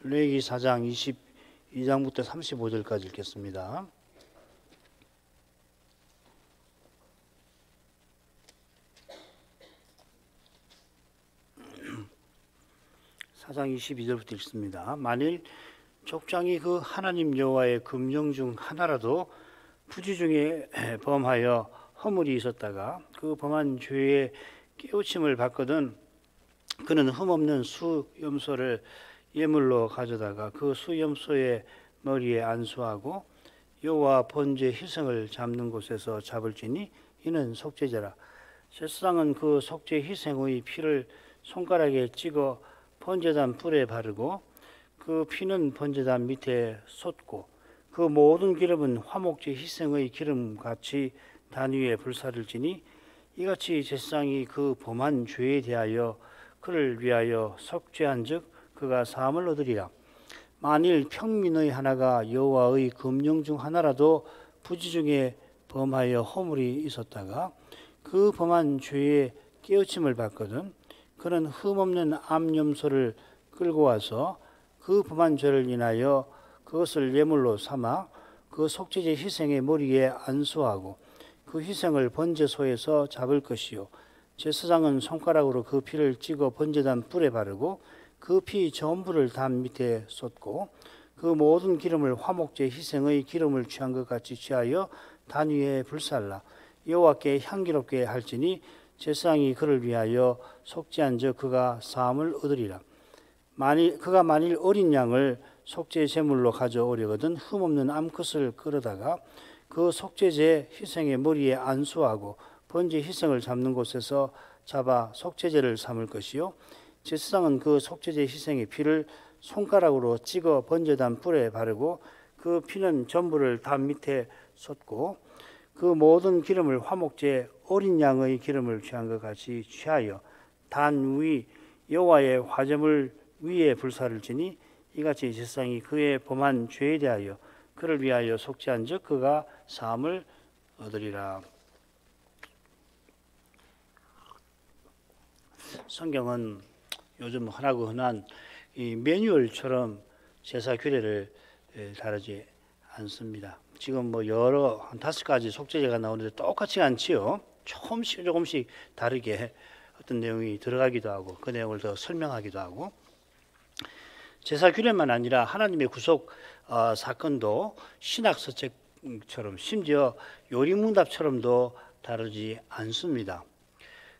레위기 4장 22장부터 35절까지 읽겠습니다. 사장 22절부터 읽습니다. 만일 족장이 그 하나님 여호와의 금령 중 하나라도 부지 중에 범하여 허물이 있었다가 그 범한 죄에 깨우침을 받거든 그는 흠없는 수염소를 예물로 가져다가 그 수염소의 머리에 안수하고 여호와 번제 희생을 잡는 곳에서 잡을지니 이는 속죄제라. 제사장은 그 속죄 희생의 피를 손가락에 찍어 번제단 뿔에 바르고 그 피는 번제단 밑에 쏟고 그 모든 기름은 화목제 희생의 기름같이 단 위에 불사를 지니 이같이 제사장이 그 범한 죄에 대하여 그를 위하여 속죄한즉 그가 사함을 얻으리라. 만일 평민의 하나가 여호와의 금령 중 하나라도 부지 중에 범하여 허물이 있었다가 그 범한 죄에 깨우침을 받거든 그는 흠없는 암염소를 끌고 와서 그 범한 죄를 인하여 그것을 예물로 삼아 그 속죄제 희생의 머리에 안수하고 그 희생을 번제소에서 잡을 것이요 제사장은 손가락으로 그 피를 찍어 번제단 뿔에 바르고 그 피 전부를 단 밑에 쏟고 그 모든 기름을 화목제 희생의 기름을 취한 것 같이 취하여 단 위에 불살라 여호와께 향기롭게 할지니 제사장이 그를 위하여 속죄한즉 그가 사함을 얻으리라. 그가 만일 어린 양을 속죄 제물로 가져오려거든 흠없는 암컷을 끌어다가 그 속죄제 희생의 머리에 안수하고 번제 희생을 잡는 곳에서 잡아 속죄제를 삼을 것이요 제사장은 그 속죄제 희생의 피를 손가락으로 찍어 번제단 뿔에 바르고 그 피는 전부를 단 밑에 쏟고 그 모든 기름을 화목제 어린 양의 기름을 취한 것 같이 취하여 단 위 여호와의 화제물 위에 불사를 지니 이같이 제사장이 그의 범한 죄에 대하여 그를 위하여 속죄한즉 그가 사함을 얻으리라. 성경은 요즘 흔하고 흔한 이 매뉴얼처럼 제사 규례를 다루지 않습니다. 지금 뭐 여러 한 5가지 속죄제가 나오는데 똑같이 않지요. 조금씩 다르게 어떤 내용이 들어가기도 하고 그 내용을 더 설명하기도 하고 제사 규례만 아니라 하나님의 구속 사건도 신학서책처럼 심지어 요리문답처럼도 다루지 않습니다.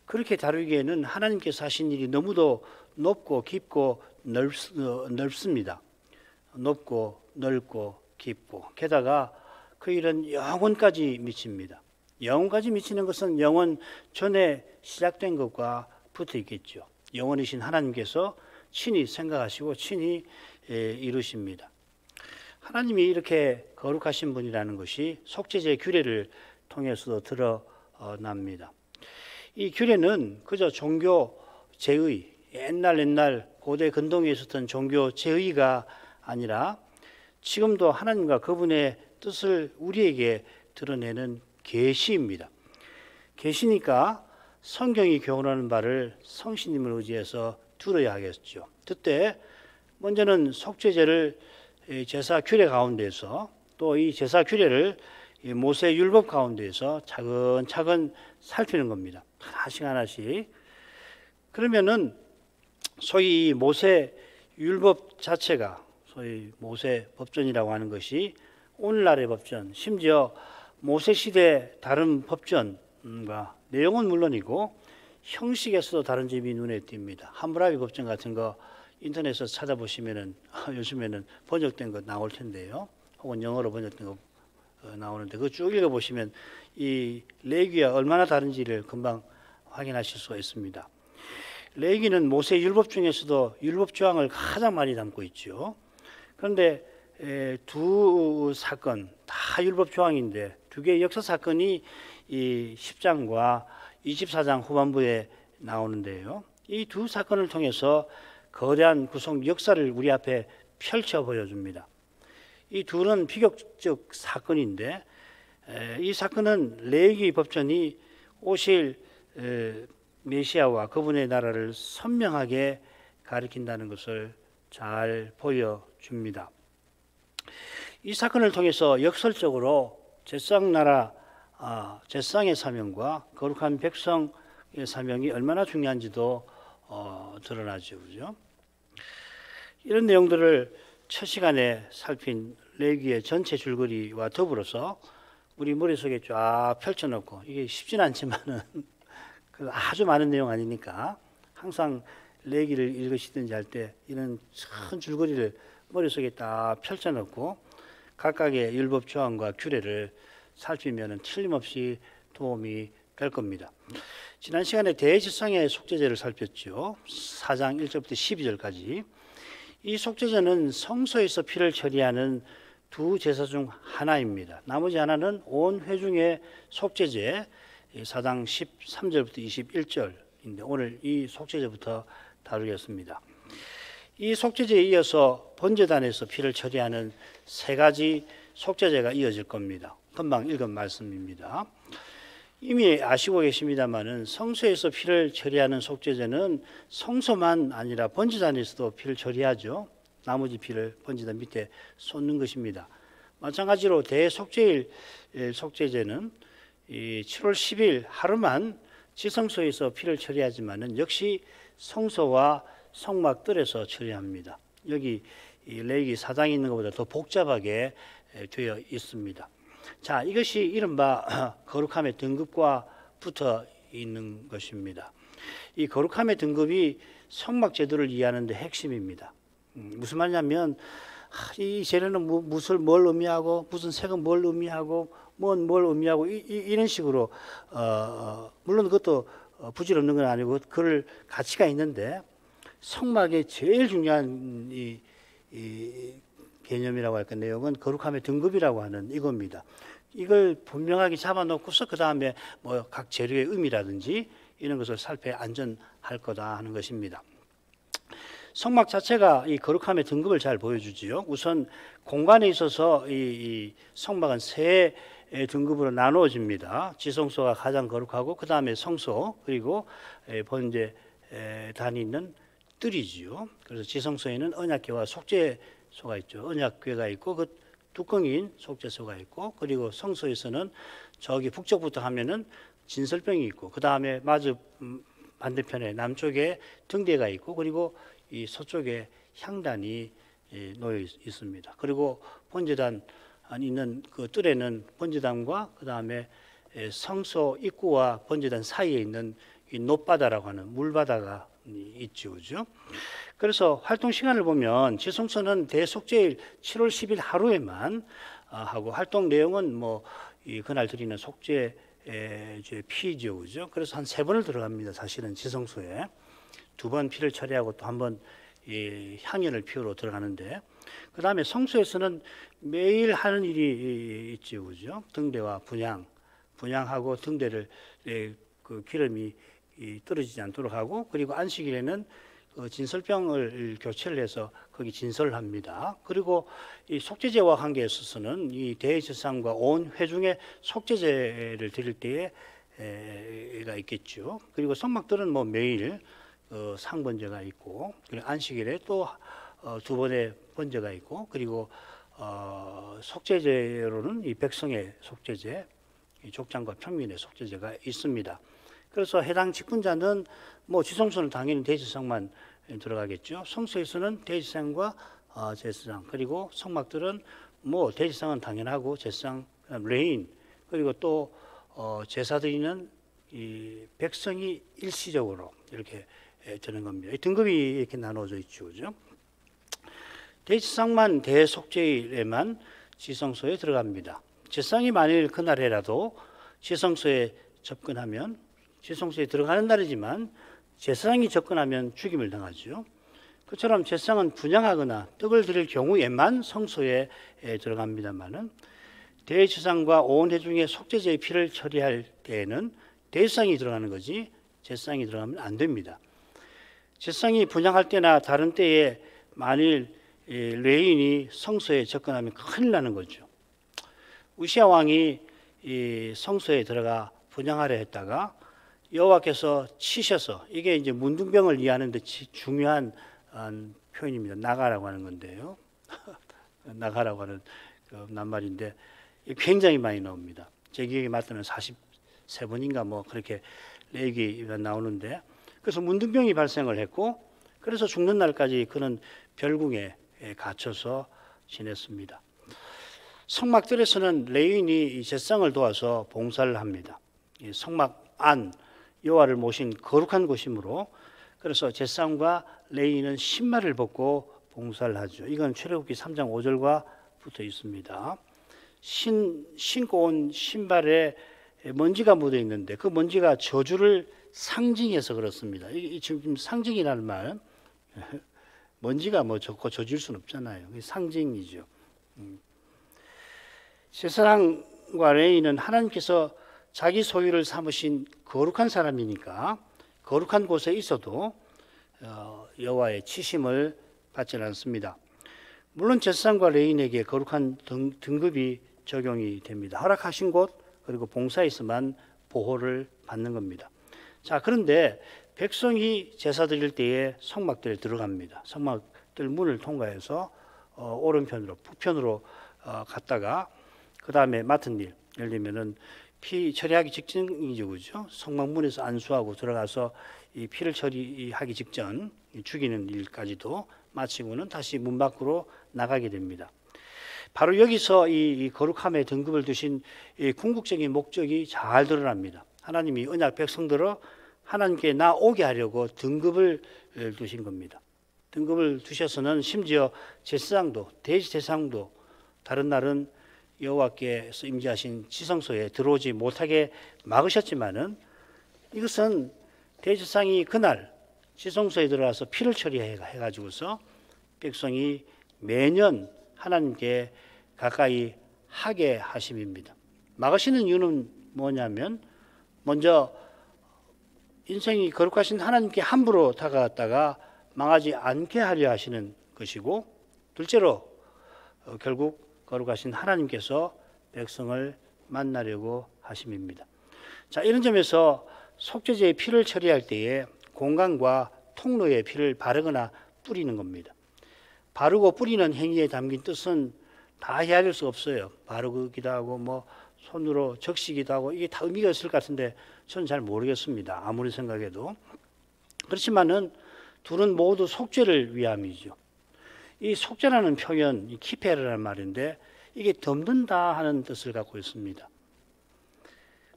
그렇게 다루기에는 하나님께서 하신 일이 너무도 높고 깊고 넓습니다. 높고 넓고 깊고 게다가 그 일은 영혼까지 미칩니다. 영혼까지 미치는 것은 영혼 전에 시작된 것과 붙어 있겠죠. 영원이신 하나님께서 친히 생각하시고 친히 이루십니다. 하나님이 이렇게 거룩하신 분이라는 것이 속죄제 규례를 통해서도 드러납니다. 이 규례는 그저 종교 제의, 옛날 고대 근동에 있었던 종교 제의가 아니라 지금도 하나님과 그분의 뜻을 우리에게 드러내는 계시입니다. 계시니까 성경이 교훈하는 바를 성신님을 의지해서 들어야 하겠죠. 그때 먼저는 속죄제를 제사 규례 가운데서 또 이 제사 규례를 모세 율법 가운데서 차근차근 살피는 겁니다. 하나씩. 그러면은 소위 모세 율법 자체가 소위 모세 법전이라고 하는 것이 오늘날의 법전, 심지어 모세 시대 다른 법전과 내용은 물론이고 형식에서도 다른 점이 눈에 띕니다. 함무라비 법전 같은 거 인터넷에서 찾아보시면은 요즘에는 번역된 거 나올 텐데요. 혹은 영어로 번역된 거 나오는데 그거 쭉 읽어보시면 이 레위기와 얼마나 다른지를 금방 확인하실 수가 있습니다. 레위기는 모세 율법 중에서도 율법 조항을 가장 많이 담고 있죠. 그런데 두 사건 다 율법 조항인데 두 개의 역사 사건이 이 10장과 24장 후반부에 나오는데요. 이 두 사건을 통해서 거대한 구속 역사를 우리 앞에 펼쳐 보여줍니다. 이 둘은 비교적 사건인데 이 사건은 레위기 법전이 오실 메시아와 그분의 나라를 선명하게 가리킨다는 것을 잘 보여줍니다. 이 사건을 통해서 역설적으로 제사장나라 제사장의 사명과 거룩한 백성의 사명이 얼마나 중요한지도 드러나죠, 그죠? 이런 내용들을 첫 시간에 살핀 레위기의 전체 줄거리와 더불어서 우리 머릿속에 쫙 펼쳐놓고, 이게 쉽진 않지만은 아주 많은 내용 아니니까 항상 레위기를 읽으시든지 할 때 이런 큰 줄거리를 머릿속에 딱 펼쳐놓고 각각의 율법 조항과 규례를 살피면 틀림없이 도움이 될 겁니다. 지난 시간에 대제사장의 속죄제를 살폈죠. 4장 1절부터 12절까지. 이 속죄제는 성소에서 피를 처리하는 두 제사 중 하나입니다. 나머지 하나는 온 회중의 속죄제, 4장 13절부터 21절인데 오늘 이 속죄제부터 다루겠습니다. 이 속죄제에 이어서 번제단에서 피를 처리하는 세 가지 속죄제가 이어질 겁니다. 금방 읽은 말씀입니다. 이미 아시고 계십니다마는 성소에서 피를 처리하는 속죄제는 성소만 아니라 번제단에서도 피를 처리하죠. 나머지 피를 번제단 밑에 쏟는 것입니다. 마찬가지로 대속죄일 속죄제는 7월 10일 하루만 지성소에서 피를 처리하지만은 역시 성소와 성막들에서 처리합니다. 여기 레위기 4장에 있는 것보다 더 복잡하게 되어 있습니다. 자, 이것이 이른바 거룩함의 등급과 붙어 있는 것입니다. 이 거룩함의 등급이 성막 제도를 이해하는 데 핵심입니다. 무슨 말이냐면 이 재료는 뭘 의미하고 무슨 색은 뭘 의미하고 뭘 의미하고 이런 식으로 물론 그것도 부질없는 건 아니고 그럴 가치가 있는데 성막의 제일 중요한 이 개념이라고 할까 내용은 거룩함의 등급이라고 하는 이겁니다. 이걸 분명하게 잡아놓고서 그 다음에 뭐 각 재료의 의미라든지 이런 것을 살펴야 안전할 거다 하는 것입니다. 성막 자체가 이 거룩함의 등급을 잘 보여주지요. 우선 공간에 있어서 이 성막은 세 등급으로 나누어집니다. 지성소가 가장 거룩하고 그 다음에 성소 그리고 번제단이 있는 뜰이지요. 그래서 지성소에는 언약궤와 속죄소가 있죠. 언약궤가 있고 그 뚜껑인 속죄소가 있고 그리고 성소에서는 저기 북쪽부터 하면은 진설병이 있고 그 다음에 마주 반대편에 남쪽에 등대가 있고 그리고 이 서쪽에 향단이 놓여 있습니다. 그리고 번제단 있는 그 뜰에는 번제단과 그 다음에 성소 입구와 번제단 사이에 있는 이 놋바다라고 하는 물바다가 있죠, 그죠? 그래서 활동 시간을 보면 지성소는 대속죄일 7월 10일 하루에만 하고 활동 내용은 뭐 이 그날 드리는 속죄 피죠, 그죠? 그래서 한 3번을 들어갑니다. 사실은 지성소에 2번 피를 처리하고 또 한 번 향연을 피우러 들어가는데 그 다음에 성소에서는 매일 하는 일이 있죠, 그죠? 등대와 분향하고 등대를 그 기름이 떨어지지 않도록 하고 그리고 안식일에는 진설병을 교체를 해서 거기 진설을 합니다. 그리고 이 속죄제와 관계에 있어서는 이 대제사장과 온 회중의 속죄제를 드릴 때가 있겠죠. 그리고 성막들은 뭐 매일 상번제가 있고 그리고 안식일에 또 2번의 번제가 있고 그리고 속죄제로는 이 백성의 속죄제, 이 족장과 평민의 속죄제가 있습니다. 그래서 해당 직분자는 뭐 지성소는 당연히 대제사장만 들어가겠죠. 성소에서는 대제사장과 제사장 그리고 성막들은 뭐 대제사장은 당연하고 제사장, 레인 그리고 또 제사 드리는 이 백성이 일시적으로 이렇게 되는 겁니다. 이 등급이 이렇게 나눠져 있죠, 그죠? 대제사장만 대속죄일에만 지성소에 들어갑니다. 제사장이 만일 그날에라도 지성소에 접근하면 지성소에 들어가는 날이지만 제사장이 접근하면 죽임을 당하죠. 그처럼 제사장은 분향하거나 떡을 드릴 경우에만 성소에 들어갑니다만은 대제사장과 온 회중의 속죄제의 피를 처리할 때에는 대제사장이 들어가는 거지 제사장이 들어가면 안 됩니다. 제사장이 분향할 때나 다른 때에 만일 레인이 성소에 접근하면 큰일 나는 거죠. 우시야 왕이 성소에 들어가 분향하려 했다가 여호와께서 치셔서 이게 이제 문둥병을 이해하는 데 중요한 표현입니다. 나가라고 하는 건데요. 나가라고 하는 그 낱말인데 굉장히 많이 나옵니다. 제 기억에 맞다면 43번인가 뭐 그렇게 레위기가 나오는데, 그래서 문둥병이 발생을 했고 그래서 죽는 날까지 그는 별궁에 갇혀서 지냈습니다. 성막들에서는 레위인이 제사장을 도와서 봉사를 합니다. 성막 안 여호와를 모신 거룩한 곳이므로 그래서 제사장과 레위인은 신발을 벗고 봉사를 하죠. 이건 출애굽기 3장 5절과 붙어 있습니다. 신고 온 신발에 먼지가 묻어 있는데 그 먼지가 저주를 상징해서 그렇습니다. 이 지금 상징이라는 말, 먼지가 뭐 좋고 저질 수는 없잖아요. 상징이죠. 제사장과 레위인은 하나님께서 자기 소유를 삼으신 거룩한 사람이니까 거룩한 곳에 있어도 여호와의 치심을 받지는 않습니다. 물론 제사장과 레위인에게 거룩한 등급이 적용이 됩니다. 허락하신 곳 그리고 봉사에서만 보호를 받는 겁니다. 자, 그런데 백성이 제사 드릴 때에 성막들에 들어갑니다. 성막들 문을 통과해서 오른편으로 북편으로 갔다가 그 다음에 맡은 일, 예를 들면은 피 처리하기 직전이죠, 그죠? 성막문에서 안수하고 들어가서 이 피를 처리하기 직전 죽이는 일까지도 마치고는 다시 문 밖으로 나가게 됩니다. 바로 여기서 이 거룩함의 등급을 두신 이 궁극적인 목적이 잘 드러납니다. 하나님이 언약 백성들을 하나님께 나오게 하려고 등급을 두신 겁니다. 등급을 두셔서는 심지어 제사장도 대제사장도 다른 날은 여호와께서 임재하신 지성소에 들어오지 못하게 막으셨지만은 이것은 대제사장이 그날 지성소에 들어가서 피를 처리해가지고서 백성이 매년 하나님께 가까이 하게 하심입니다. 막으시는 이유는 뭐냐면 먼저 인생이 거룩하신 하나님께 함부로 다가갔다가 망하지 않게 하려 하시는 것이고, 둘째로 결국 거룩하신 하나님께서 백성을 만나려고 하심입니다. 자, 이런 점에서 속죄제의 피를 처리할 때에 공간과 통로에 피를 바르거나 뿌리는 겁니다. 바르고 뿌리는 행위에 담긴 뜻은 다 헤아릴 수 없어요. 바르기도 하고 뭐 손으로 적시기도 하고 이게 다 의미가 있을 것 같은데 저는 잘 모르겠습니다. 아무리 생각해도. 그렇지만은 둘은 모두 속죄를 위함이죠. 이 속죄라는 표현, 이 키페르라는 말인데 이게 덮는다 하는 뜻을 갖고 있습니다.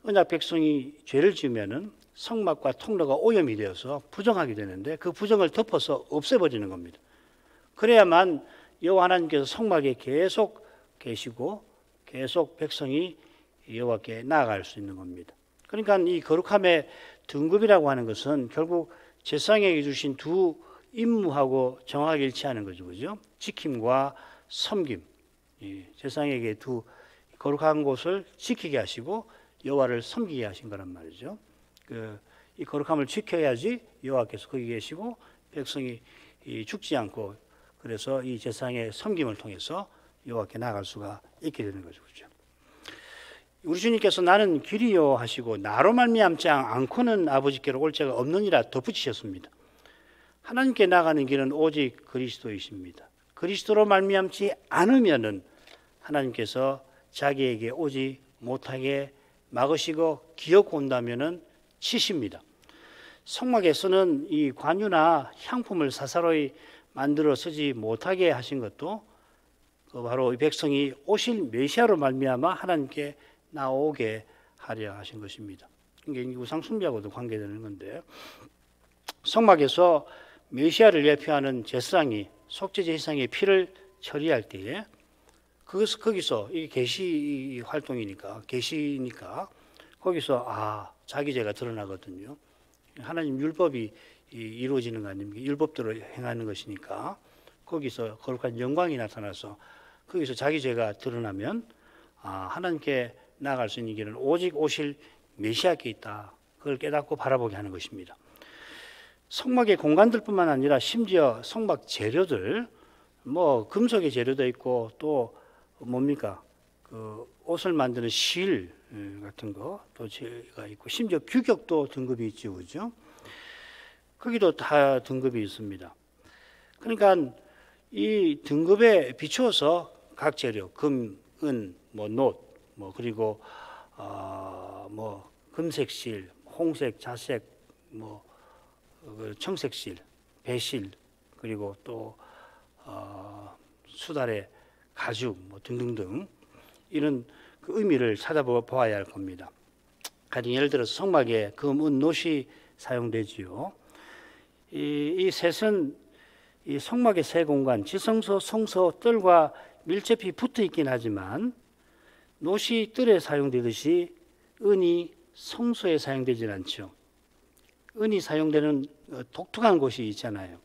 언약 백성이 죄를 지으면은 성막과 통로가 오염이 되어서 부정하게 되는데 그 부정을 덮어서 없애버리는 겁니다. 그래야만 여호와 하나님께서 성막에 계속 계시고 계속 백성이 여호와께 나아갈 수 있는 겁니다. 그러니까 이 거룩함의 등급이라고 하는 것은 결국 제사장에게 주신 두 임무하고 정확하게 일치하는 거죠, 그죠? 지킴과 섬김. 제사장에게 두 거룩한 곳을 지키게 하시고 여호와를 섬기게 하신 거란 말이죠. 이 거룩함을 지켜야지 여호와께서 거기 계시고 백성이 죽지 않고 그래서 이 제사장의 섬김을 통해서 여호와께 나아갈 수가 있게 되는 거죠, 그렇죠? 우리 주님께서 나는 길이요 하시고 나로 말미암지 않고는 아버지께로 올 자가 없느니라 덧붙이셨습니다. 하나님께 나가는 길은 오직 그리스도이십니다. 그리스도로 말미암지 않으면은 하나님께서 자기에게 오지 못하게 막으시고 기어코 온다면은 치십니다. 성막에서는 이 관유나 향품을 사사로이 만들어 쓰지 못하게 하신 것도 바로 이 백성이 오실 메시아로 말미암아 하나님께 나오게 하려 하신 것입니다. 이게 우상 숭배하고도 관계되는 건데, 성막에서 메시아를 예표하는 제사장이 속죄제 제사장의 피를 처리할 때에 거기서 이게 계시 활동이니까 계시니까 거기서 자기 죄가 드러나거든요. 하나님 율법이 이루어지는 거 아닙니까? 율법대로 행하는 것이니까 거기서 거룩한 영광이 나타나서 거기서 자기 죄가 드러나면 하나님께 나아갈 수 있는 길은 오직 오실 메시아께 있다. 그걸 깨닫고 바라보게 하는 것입니다. 성막의 공간들뿐만 아니라 심지어 성막 재료들, 뭐 금속의 재료도 있고 또 뭡니까? 그 옷을 만드는 실 같은 거도 제가 있고 심지어 규격도 등급이 있죠, 그죠? 거기도 다 등급이 있습니다. 그러니까 이 등급에 비추어서 각 재료, 금, 은, 뭐 놋, 뭐 그리고 뭐 금색실, 홍색, 자색, 뭐 청색실, 배실, 그리고 또 수달의 가죽, 뭐 등등등 이런 그 의미를 찾아보아야 할 겁니다. 가령 예를 들어서 성막에 금, 은, 놋이 사용되지요. 이 셋은 이 성막의 세 공간, 지성소, 성소, 뜰과 밀접히 붙어 있긴 하지만 놋이 뜰에 사용되듯이 은이 성소에 사용되질 않죠. 은이 사용되는 독특한 곳이 있잖아요.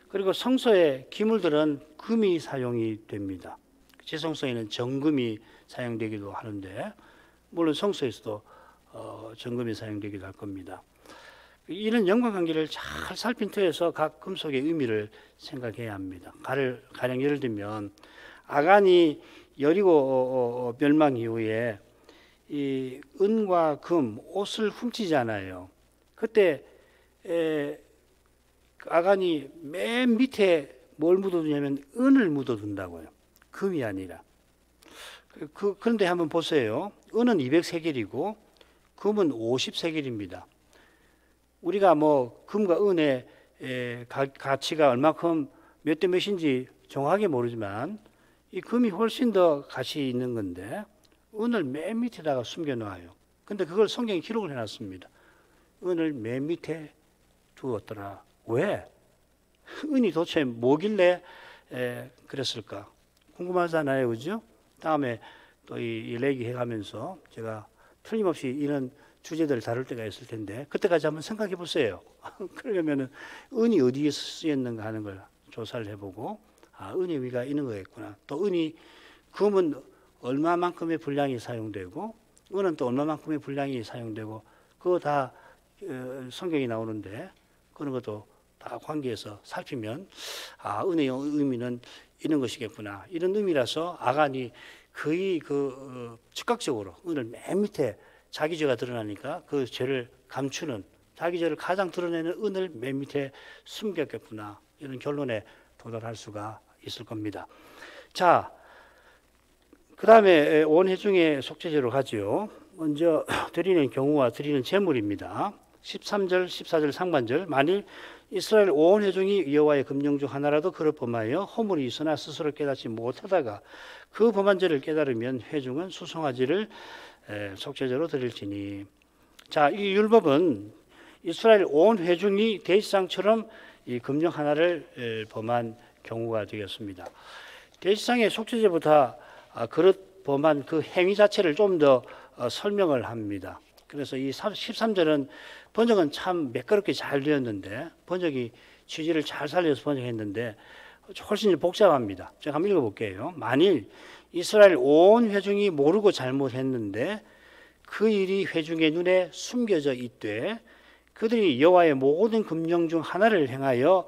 그리고 성소의 기물들은 금이 사용이 됩니다. 지성소에는 정금이 사용되기도 하는데 물론 성소에서도 정금이 사용되기도 할 겁니다. 이런 연관관계를 잘 살핀 터에서 각 금속의 의미를 생각해야 합니다. 가령 예를 들면 아간이 여리고 멸망 이후에 이 은과 금, 옷을 훔치잖아요. 그때 아간이 맨 밑에 뭘 묻어두냐면 은을 묻어둔다고요. 금이 아니라. 그런데 한번 보세요. 은은 200세겔이고 금은 50세겔입니다. 우리가 뭐 금과 은의 가치가 얼마큼 몇 대 몇인지 정확하게 모르지만 이 금이 훨씬 더 가치 있는 건데 은을 맨 밑에다가 숨겨놔요. 근데 그걸 성경에 기록을 해놨습니다. 은을 맨 밑에 두었더라. 왜? 은이 도대체 뭐길래 그랬을까? 궁금하잖아요, 그죠? 다음에 또 이 레기 해가면서 제가 틀림없이 이런 주제들을 다룰 때가 있을 텐데 그때까지 한번 생각해 보세요. 그러려면은 은이 어디에 쓰였는가 하는 걸 조사를 해보고 은의 위가 있는 거겠구나. 또 은이 금은 얼마만큼의 분량이 사용되고 은은 또 얼마만큼의 분량이 사용되고 그거 다 성경이 나오는데 그런 것도 다 관계해서 살피면 은의 의미는 이런 것이겠구나. 이런 의미라서 아간이 거의 즉각적으로 은을 맨 밑에 자기 죄가 드러나니까 그 죄를 감추는 자기 죄를 가장 드러내는 은을 맨 밑에 숨겼겠구나. 이런 결론에 도달할 수가 있을 겁니다. 자, 그 다음에 온회중의 속죄제로 가죠. 먼저 드리는 경우와 드리는 제물입니다. 13절, 14절 상반절. 만일 이스라엘 온 회중이 여호와의 금령 중 하나라도 그를 범하여 허물이 있으나 스스로 깨닫지 못하다가 그 범한 죄를 깨달으면 회중은 수송아지를 속죄제로 드릴지니. 자, 이 율법은 이스라엘 온 회중이 대지상처럼 이 금령 하나를 범한 경우가 되겠습니다. 대지상의 속죄제보다 그릇 범한 그 행위 자체를 좀 더 설명을 합니다. 그래서 이 13절은 번역은 참 매끄럽게 잘 되었는데 번역이 취지를 잘 살려서 번역했는데 훨씬 복잡합니다. 제가 한번 읽어볼게요. 만일 이스라엘 온 회중이 모르고 잘못했는데 그 일이 회중의 눈에 숨겨져 있되 그들이 여호와의 모든 금령 중 하나를 행하여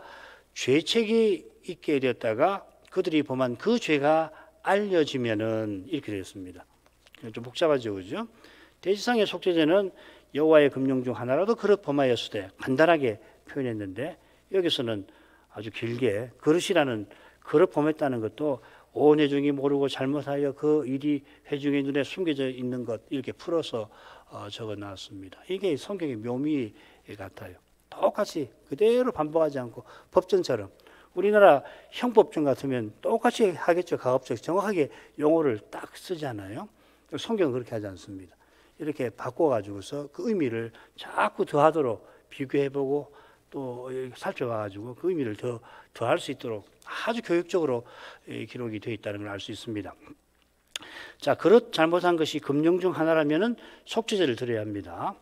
죄책이 있게 되었다가 그들이 범한 그 죄가 알려지면은 이렇게 되었습니다. 좀 복잡하죠, 그죠? 대지상의 속죄제는 여호와의 금령 중 하나라도 그릇 범하였으되 간단하게 표현했는데 여기서는 아주 길게 그릇이라는 그릇 범했다는 것도 온 회중이 모르고 잘못하여 그 일이 회중의 눈에 숨겨져 있는 것 이렇게 풀어서 적어놨습니다. 이게 성경의 묘미 같아요. 똑같이 그대로 반복하지 않고 법전처럼 우리나라 형법전 같으면 똑같이 하겠죠. 가급적 정확하게 용어를 딱 쓰잖아요. 성경은 그렇게 하지 않습니다. 이렇게 바꿔가지고서 그 의미를 자꾸 더하도록 비교해보고 또 살펴봐가지고 그 의미를 더할 수 있도록 아주 교육적으로 기록이 되어 있다는 걸 알 수 있습니다. 자, 그릇 잘못한 것이 금령 중 하나라면은 속죄제를 드려야 합니다.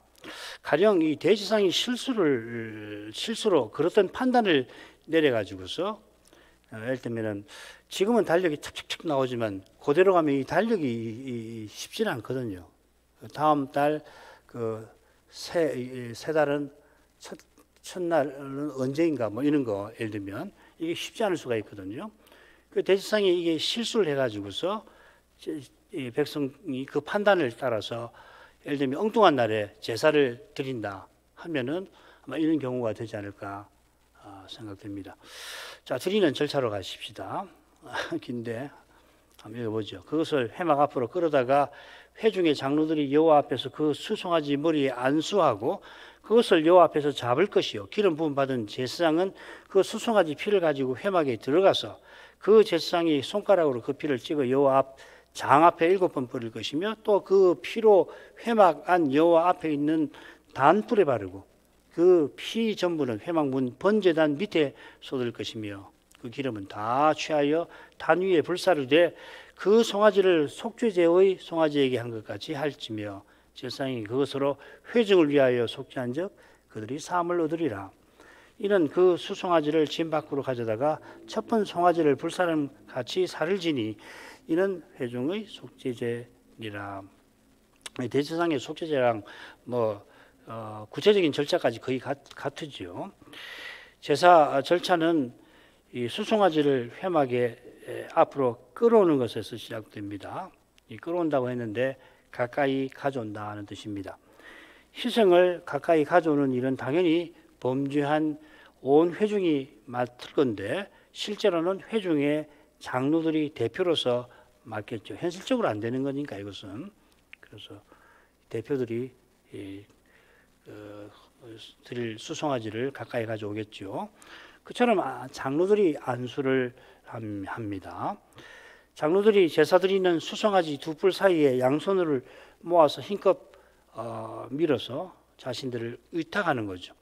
가령 이 대지상이 실수로 그렇던 판단을 내려가지고서 예를 들면은 지금은 달력이 척척척 나오지만 그대로 가면 이 달력이 쉽지는 않거든요. 다음 달 새 달은 첫날은 언제인가 뭐 이런 거 예를 들면 이게 쉽지 않을 수가 있거든요. 그 대지상이 이게 실수를 해가지고서 백성이 그 판단을 따라서 예를 들면 엉뚱한 날에 제사를 드린다 하면은 아마 이런 경우가 되지 않을까 생각됩니다. 자, 드리는 절차로 가십시다. 긴데 한번 읽어보죠. 그것을 회막 앞으로 끌어다가 회중의 장로들이 여호와 앞에서 그 수송아지 머리에 안수하고 그것을 여호와 앞에서 잡을 것이요 기름 부음 받은 제사장은 그 수송아지 피를 가지고 회막에 들어가서 그 제사장이 손가락으로 그 피를 찍어 여호와 장 앞에 7번 뿌릴 것이며 또 그 피로 회막 안 여호와 앞에 있는 단불에 바르고 그 피 전부는 회막 문 번제단 밑에 쏟을 것이며 그 기름은 다 취하여 단 위에 불사를 대 그 송아지를 속죄제의 송아지에게 한 것 같이 할지며 제사장이 그것으로 회중을 위하여 속죄한즉 그들이 사함을 얻으리라. 이는 그 수송아지를 진 밖으로 가져다가 첫번 송아지를 불사름 같이 살을 지니 이는 회중의 속죄제니라. 대제사장의 속죄제랑 구체적인 절차까지 거의 같으죠. 제사 절차는 이 수송아지를 회막에 앞으로 끌어오는 것에서 시작됩니다. 이 끌어온다고 했는데 가까이 가져온다는 뜻입니다. 희생을 가까이 가져오는 일은 당연히 범죄한 온 회중이 맡을 건데 실제로는 회중의 장로들이 대표로서 맡겠죠. 현실적으로 안 되는 거니까 이것은. 그래서 대표들이 드릴 수송아지를 가까이 가져오겠죠. 그처럼 장로들이 안수를 합니다. 장로들이 제사 드리는 수송아지 두 뿔 사이에 양손을 모아서 힘껏 밀어서 자신들을 의탁하는 거죠.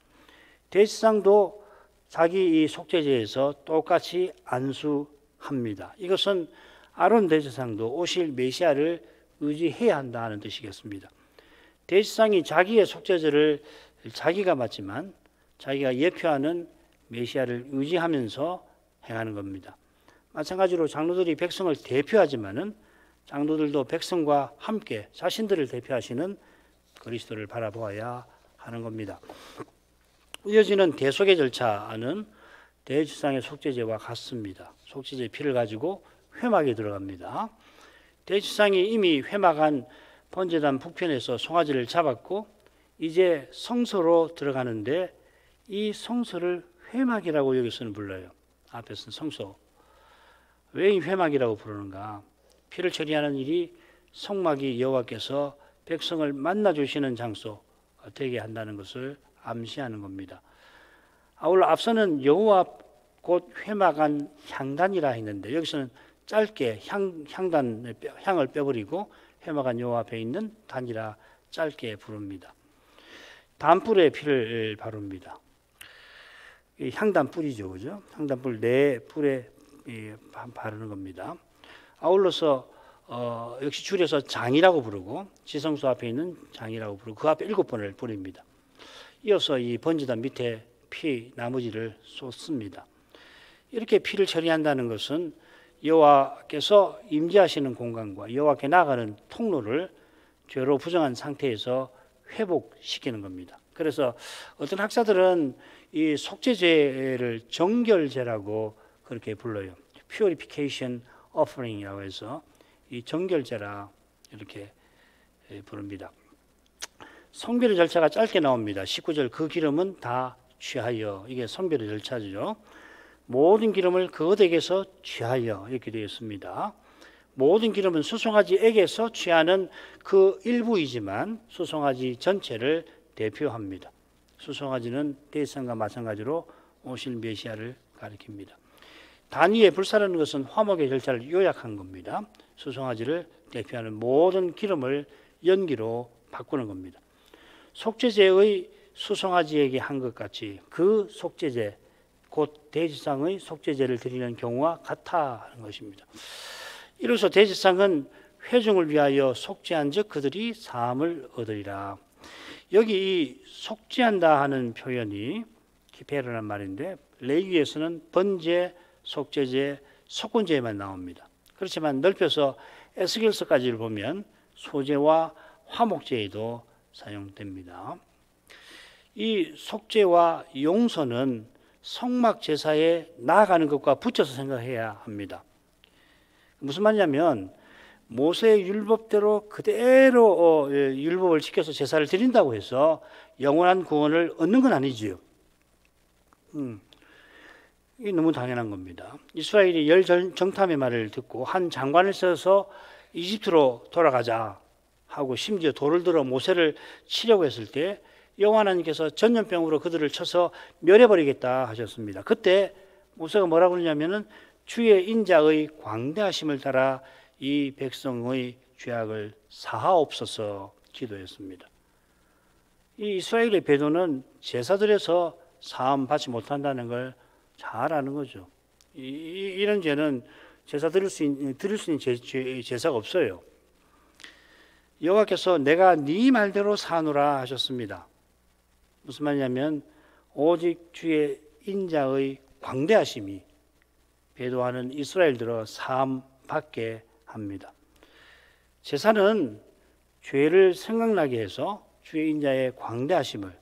대제사장도 자기 이 속죄제에서 똑같이 안수합니다. 이것은 아론 대제사장도 오실 메시아를 의지해야 한다는 뜻이겠습니다. 대제사장이 자기의 속죄제를 자기가 맡지만 자기가 예표하는 메시아를 의지하면서 행하는 겁니다. 마찬가지로 장로들이 백성을 대표하지만은 장로들도 백성과 함께 자신들을 대표하시는 그리스도를 바라보아야 하는 겁니다. 이어지는 대속의 절차는 대제사장의 속죄제와 같습니다. 속죄제 피를 가지고 회막에 들어갑니다. 대제사장이 이미 회막 안 번제단 북편에서 송아지를 잡았고 이제 성소로 들어가는데 이 성소를 회막이라고 여기서는 불러요. 앞에서는 성소. 왜 이 회막이라고 부르는가? 피를 처리하는 일이 성막이 여호와께서 백성을 만나 주시는 장소 되게 한다는 것을 암시하는 겁니다. 아울러 앞서는 여호와 곧 회막 안 향단이라 했는데 여기서는 짧게 향을 빼버리고 회막 안 여호와 앞에 있는 단이라 짧게 부릅니다. 단불에 피를 바릅니다. 향단 뿌리죠, 그죠? 향단 뿔 네 뿔에 바르는 겁니다. 아울러서 역시 줄여서 장이라고 부르고 지성소 앞에 있는 장이라고 부르고 그 앞에 7번을 뿌립니다. 이어서 이 번제단 밑에 피 나머지를 쏟습니다. 이렇게 피를 처리한다는 것은 여호와께서 임재하시는 공간과 여호와께 나아가는 통로를 죄로 부정한 상태에서 회복시키는 겁니다. 그래서 어떤 학자들은 이 속죄제를 정결제라고 그렇게 불러요. Purification Offering이라고 해서 이 정결제라 이렇게 부릅니다. 성별의 절차가 짧게 나옵니다. 19절 그 기름은 다 취하여 이게 성별의 절차죠. 모든 기름을 그것에게서 취하여 이렇게 되어 있습니다. 모든 기름은 수송아지에게서 취하는 그 일부이지만 수송아지 전체를 대표합니다. 수송아지는 대제사장과 마찬가지로 오실 메시아를 가리킵니다. 단위에 불사르는 것은 화목의 절차를 요약한 겁니다. 수송아지를 대표하는 모든 기름을 연기로 바꾸는 겁니다. 속죄제의 수송아지에게 한 것 같이 그 속죄제 곧 대제사장의 속죄제를 드리는 경우와 같아 하는 것입니다. 이로써 대제사장은 회중을 위하여 속죄한 즉 그들이 사함을 얻으리라. 여기 이 속죄한다 하는 표현이 기페르란 말인데 레위기에서는 번제, 속죄제, 속건제에만 나옵니다. 그렇지만 넓혀서 에스겔서까지를 보면 소제와 화목제에도 사용됩니다. 이 속죄와 용서는 성막 제사에 나아가는 것과 붙여서 생각해야 합니다. 무슨 말이냐면 모세의 율법대로 그대로 율법을 지켜서 제사를 드린다고 해서 영원한 구원을 얻는 건 아니지요. 이게 너무 당연한 겁니다. 이스라엘이 열 정탐의 말을 듣고 한 장관을 써서 이집트로 돌아가자 하고 심지어 돌을 들어 모세를 치려고 했을 때 여호와 하나님께서 전염병으로 그들을 쳐서 멸해버리겠다 하셨습니다. 그때 모세가 뭐라고 그러냐면은 주의 인자의 광대하심을 따라 이 백성의 죄악을 사하옵소서 기도했습니다. 이 이스라엘의 배도는 제사드려서 사함 받지 못한다는 걸 잘 아는 거죠. 이런 죄는 제사 드릴 수 있는 제사가 없어요. 여호와께서 내가 네 말대로 사노라 하셨습니다. 무슨 말이냐면 오직 주의 인자의 광대하심이 배도하는 이스라엘들을 사함 받게 합니다. 제사는 죄를 생각나게 해서 주의 인자의 광대하심을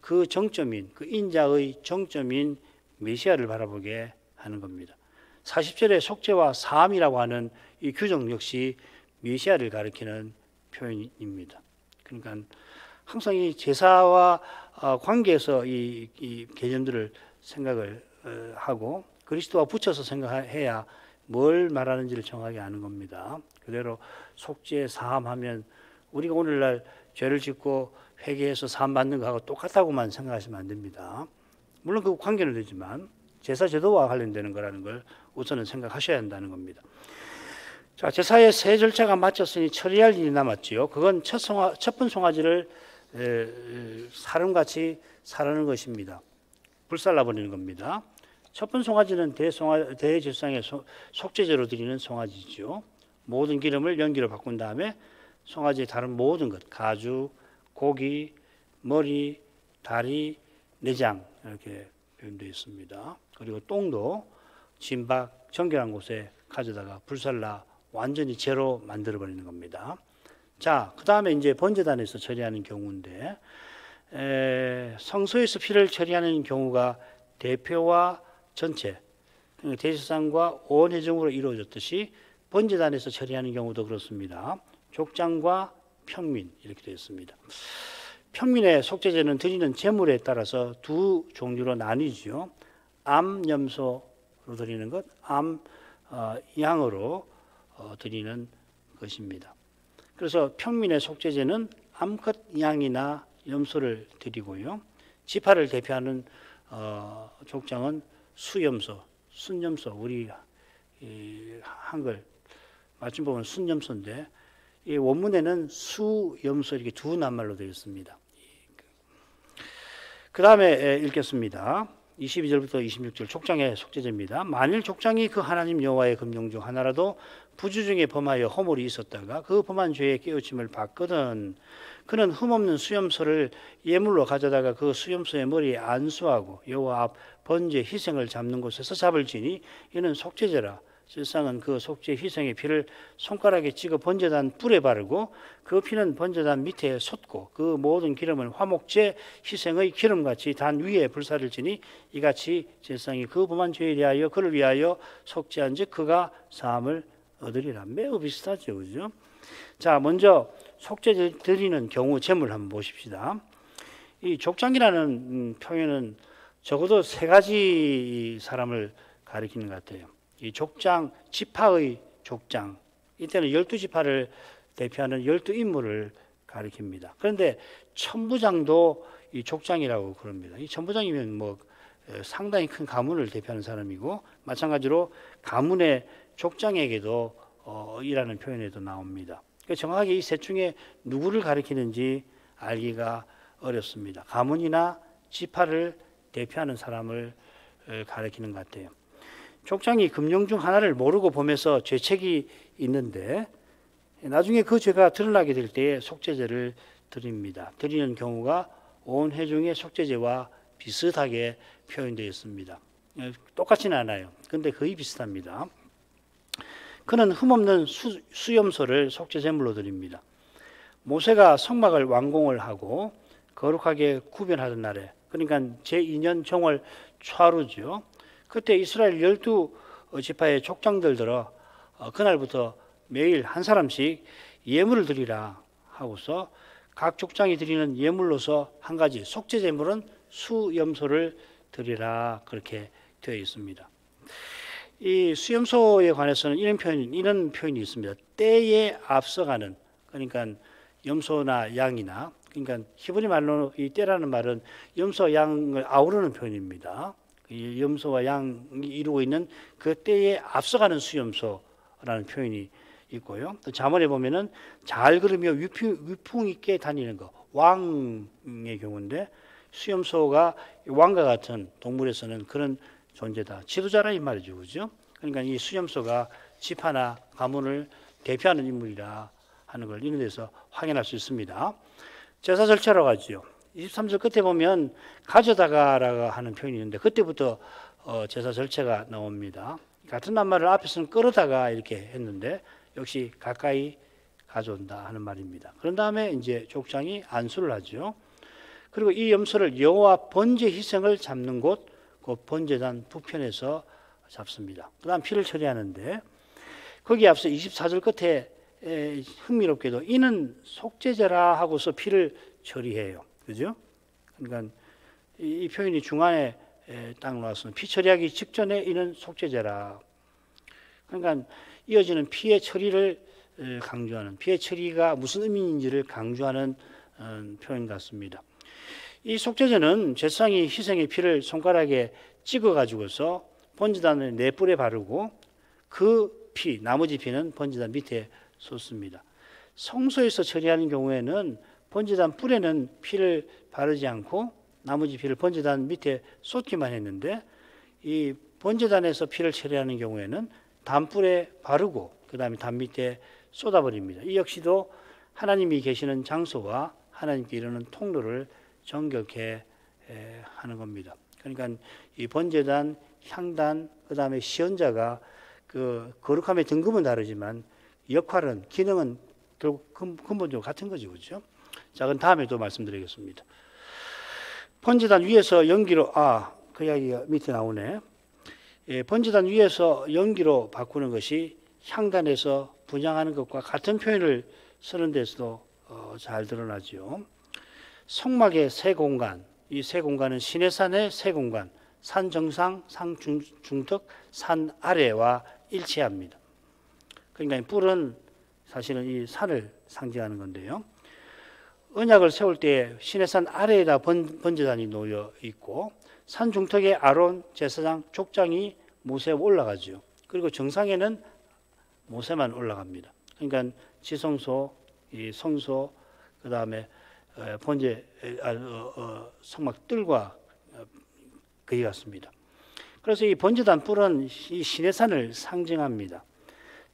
그 정점인 그 인자의 정점인 메시아를 바라보게 하는 겁니다. 40절의 속죄와 사함이라고 하는 이 규정 역시 메시아를 가리키는 표현입니다. 그러니까 항상 이 제사와 관계에서 이 개념들을 생각을 하고 그리스도와 붙여서 생각해야 뭘 말하는지를 정확하게 아는 겁니다. 그대로 속죄 사함하면 우리가 오늘날 죄를 짓고 회개해서 사함 받는 거하고 똑같다고만 생각하시면 안 됩니다. 물론 그 관계는 되지만 제사 제도와 관련되는 거라는 걸 우선은 생각하셔야 한다는 겁니다. 자, 제사의 세 절차가 마쳤으니 처리할 일이 남았지요. 그건 첫번 송아지를 사름같이 사르는 것입니다. 불살라 버리는 겁니다. 첫번 송아지는 대제사장의 속죄제로 드리는 송아지죠. 모든 기름을 연기로 바꾼 다음에 송아지의 다른 모든 것, 가죽, 고기, 머리, 다리, 내장 이렇게 표현되어 있습니다. 그리고 똥도 진박 정결한 곳에 가져다가 불살라 완전히 제로 만들어 버리는 겁니다. 자, 그 다음에 이제 번제단에서 처리하는 경우인데 성소에서 피를 처리하는 경우가 대표와 전체 대제사장과 온 회중으로 이루어졌듯이 번제단에서 처리하는 경우도 그렇습니다. 족장과 평민 이렇게 되어 있습니다. 평민의 속죄제는 드리는 제물에 따라서 두 종류로 나뉘죠. 암염소로 드리는 것, 양으로 드리는 것입니다. 그래서 평민의 속죄제는 암컷 양이나 염소를 드리고요. 지파를 대표하는 족장은 수염소, 순염소, 우리 한글 맞춤 보면 순염소인데 이 원문에는 수염소 이렇게 두 낱말로 되어 있습니다. 그 다음에 읽겠습니다. 22절부터 26절 족장의 속죄제입니다. 만일 족장이 그 하나님 여호와의 금령 중 하나라도 부주 중에 범하여 허물이 있었다가 그 범한 죄에 깨우침을 받거든 그는 흠없는 수염소를 예물로 가져다가 그 수염소의 머리에 안수하고 여호와 앞 번제 희생을 잡는 곳에서 잡을지니 이는 속죄제라. 실상은 그 속죄 희생의 피를 손가락에 찍어 번제단 뿔에 바르고 그 피는 번제단 밑에 솟고 그 모든 기름을 화목제 희생의 기름같이 단 위에 불사를 지니 이같이 제사장이 그 범한 죄에 대하여 그를 위하여 속죄한즉 그가 사함을 얻으리라. 매우 비슷하죠, 그죠? 자, 먼저 속죄 드리는 경우 제물 한번 보십시다. 이 족장이라는 표현은 적어도 세 가지 사람을 가리키는 것 같아요. 이 족장, 지파의 족장, 이때는 12지파를 대표하는 12인물을 가리킵니다. 그런데 천부장도 이 족장이라고 그럽니다. 이 천부장이면 뭐 상당히 큰 가문을 대표하는 사람이고 마찬가지로 가문의 족장에게도 이라는 표현에도 나옵니다. 그러니까 정확하게 이 셋 중에 누구를 가리키는지 알기가 어렵습니다. 가문이나 지파를 대표하는 사람을 가리키는 것 같아요. 족장이 금령 중 하나를 모르고 범해서 죄책이 있는데 나중에 그 죄가 드러나게 될 때에 속죄제를 드립니다. 드리는 경우가 온 회중의 속죄제와 비슷하게 표현되어 있습니다. 똑같지는 않아요. 근데 거의 비슷합니다. 그는 흠없는 수염소를 속죄제물로 드립니다. 모세가 성막을 완공을 하고 거룩하게 구별하던 날에 그러니까 제2년 정월 초하루죠. 그때 이스라엘 12지파의 족장들 들어 그날부터 매일 한 사람씩 예물을 드리라 하고서 각 족장이 드리는 예물로서 한 가지 속죄제물은 수염소를 드리라 그렇게 되어 있습니다. 이 수염소에 관해서는 이런 표현이 있습니다. 때에 앞서가는, 그러니까 염소나 양이나, 그러니까 히브리 말로 이 때라는 말은 염소와 양을 아우르는 표현입니다. 이 염소와 양이 이루고 있는 그 때에 앞서가는 수염소라는 표현이 있고요. 또 잠언에 보면은 잘 걸으며 위풍 있게 다니는 거, 왕의 경우인데 수염소가 왕과 같은 동물에서는 그런 존재다. 지도자라 이 말이죠, 그죠? 그러니까 이 수염소가 지파나 가문을 대표하는 인물이라 하는 걸 이런 데서 확인할 수 있습니다. 제사 절차로 가죠. 23절 끝에 보면 가져다가라고 하는 표현이 있는데 그때부터 제사 절차가 나옵니다. 같은 낱말을 앞에서는 끌어다가 이렇게 했는데 역시 가까이 가져온다 하는 말입니다. 그런 다음에 이제 족장이 안수를 하죠. 그리고 이 염소를 여호와 번제 희생을 잡는 곳, 그 번제단 북편에서 잡습니다. 그 다음 피를 처리하는데 거기 앞서 24절 끝에 흥미롭게도 이는 속죄제라 하고서 피를 처리해요. 그죠? 그러니까 이 표현이 중간에 딱 나왔습니다. 피 처리하기 직전에 이는 속죄제라. 그러니까 이어지는 피의 처리를 강조하는, 피의 처리가 무슨 의미인지를 강조하는 표현 같습니다. 이 속죄제는 제사장이 희생의 피를 손가락에 찍어 가지고서 번제단의 네 뿔에 바르고 그 피, 나머지 피는 번제단 밑에 쏟습니다. 성소에서 처리하는 경우에는 번제단 뿔에는 피를 바르지 않고 나머지 피를 번제단 밑에 쏟기만 했는데 이 번제단에서 피를 처리하는 경우에는 단뿔에 바르고 그 다음에 단 밑에 쏟아버립니다. 이 역시도 하나님이 계시는 장소와 하나님께 이르는 통로를 정결케 하는 겁니다. 그러니까 이 번제단, 향단, 그 다음에 시언자가 그 거룩함의 등급은 다르지만 역할은, 기능은 결국 근본적으로 같은 거죠, 그렇죠? 자, 그럼 다음에 또 말씀드리겠습니다. 번제단 위에서 연기로, 그 이야기가 밑에 나오네. 번제단 위에서 연기로 바꾸는 것이 향단에서 분향하는 것과 같은 표현을 쓰는 데서도 잘 드러나죠. 성막의 세 공간, 이 세 공간은 시내산의 세 공간, 산 정상, 산 중턱, 산 아래와 일치합니다. 그러니까 뿔은 사실은 이 산을 상징하는 건데요. 언약을 세울 때 시내산 아래에다 번제단이 놓여 있고 산 중턱에 아론 제사장 족장이 모세 올라가죠. 그리고 정상에는 모세만 올라갑니다. 그러니까 지성소, 이 성소, 그 다음에 번제 성막 뜰과 그리 같습니다. 그래서 이 번제단 뿔은 이 시내산을 상징합니다.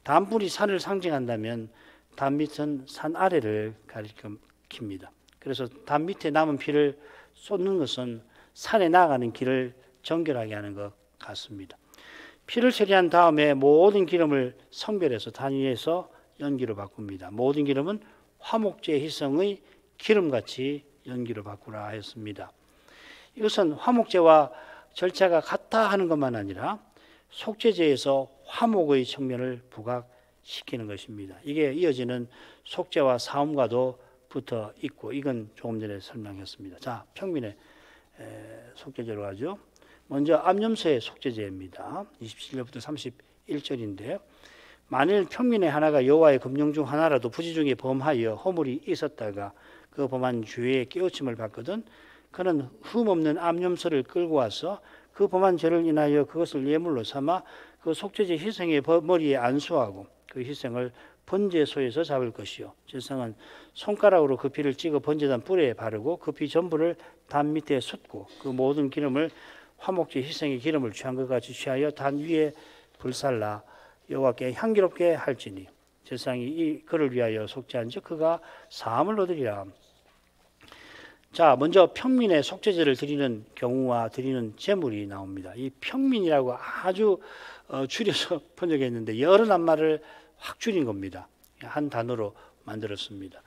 단뿔이 산을 상징한다면 단밑은 산 아래를 가리킵니다. 그래서 단밑에 남은 피를 쏟는 것은 산에 나아가는 길을 정결하게 하는 것 같습니다. 피를 처리한 다음에 모든 기름을 성별해서 단위에서 연기로 바꿉니다. 모든 기름은 화목제 희생의 기름같이 연기로 바꾸라 했습니다. 이것은 화목제와 절차가 같다 하는 것만 아니라 속죄제에서 화목의 측면을 부각시키는 것입니다. 이게 이어지는 속죄와 사움과도 붙어 있고 이건 조금 전에 설명했습니다. 자, 평민의 속죄제로 가죠. 먼저 암염소의 속죄제입니다. 27절부터 31절인데 만일 평민의 하나가 여호와의 금령 중 하나라도 부지 중에 범하여 허물이 있었다가 그 범한 죄에 깨우침을 받거든 그는 흠없는 암염소를 끌고 와서 그 범한 죄를 인하여 그것을 예물로 삼아 그 속죄제 희생의 머리에 안수하고 그 희생을 번제소에서 잡을 것이요 제사장은 손가락으로 그 피를 찍어 번제단 뿔에 바르고 그 피 전부를 단 밑에 쏟고 그 모든 기름을 화목제 희생의 기름을 취한 것 같이 취하여 단 위에 불살라 여호와께 향기롭게 할지니 제사장이 이 그를 위하여 속죄한즉 그가 사함을 얻으리라. 자, 먼저 평민의 속죄제를 드리는 경우와 드리는 제물이 나옵니다. 이 평민이라고 아주 줄여서 번역했는데 여러 낱말을 확 줄인 겁니다. 한 단어로 만들었습니다.